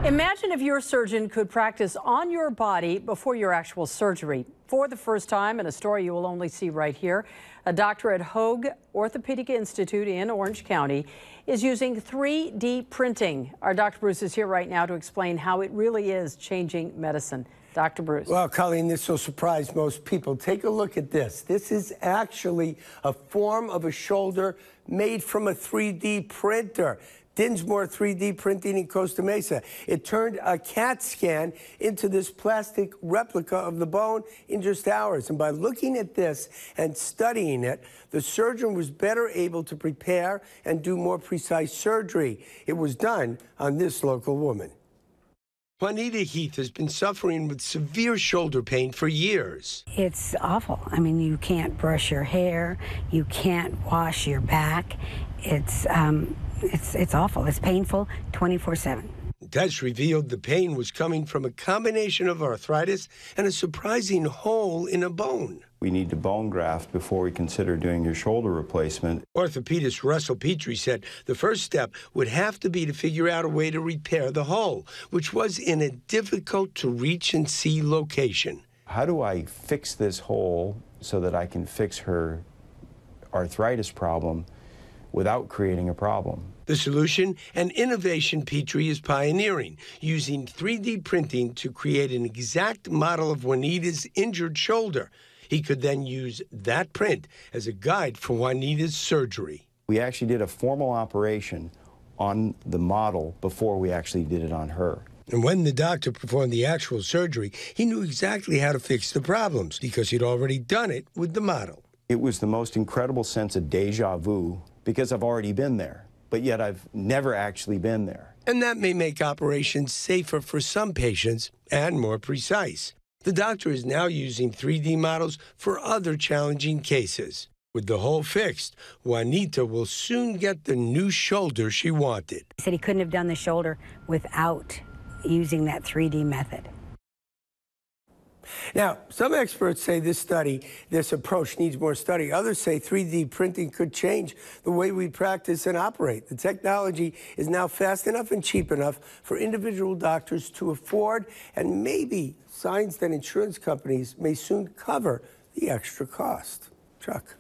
Imagine if your surgeon could practice on your body before your actual surgery. For the first time, in a story you will only see right here, a doctor at Hoag Orthopedic Institute in Orange County is using 3D printing. Our Dr. Bruce is here right now to explain how it really is changing medicine. Dr. Bruce. Well, Colleen, this will surprise most people. Take a look at this. This is actually a form of a shoulder made from a 3D printer. Dinsmore 3D printing in Costa Mesa. It turned a CAT scan into this plastic replica of the bone in just hours. And by looking at this and studying it, the surgeon was better able to prepare and do more precise surgery. It was done on this local woman. JUANITA HETH has been suffering with severe shoulder pain for years. It's awful. I mean, you can't brush your hair, you can't wash your back. It's awful. It's painful 24/7. Tests revealed the pain was coming from a combination of arthritis and a surprising hole in a bone. We need to bone graft before we consider doing your shoulder replacement. Orthopedist Petrie said the first step would have to be to figure out a way to repair the hole, which was in a difficult-to-reach and see location. How do I fix this hole so that I can fix her arthritis problem without creating a problem? The solution, an innovation Petrie is pioneering, using 3D printing to create an exact model of JUANITA's injured shoulder. He could then use that print as a guide for JUANITA's surgery. We actually did a formal operation on the model before we actually did it on her. And when the doctor performed the actual surgery, he knew exactly how to fix the problems because he'd already done it with the model. It was the most incredible sense of deja vu because I've already been there, but yet I've never actually been there. And that may make operations safer for some patients and more precise. The doctor is now using 3D models for other challenging cases. With the hole fixed, JUANITA will soon get the new shoulder she wanted. He said he couldn't have done the shoulder without using that 3D method. Now, some experts say this approach needs more study. Others say 3D printing could change the way we practice and operate. The technology is now fast enough and cheap enough for individual doctors to afford, and maybe signs that insurance companies may soon cover the extra cost. Chuck.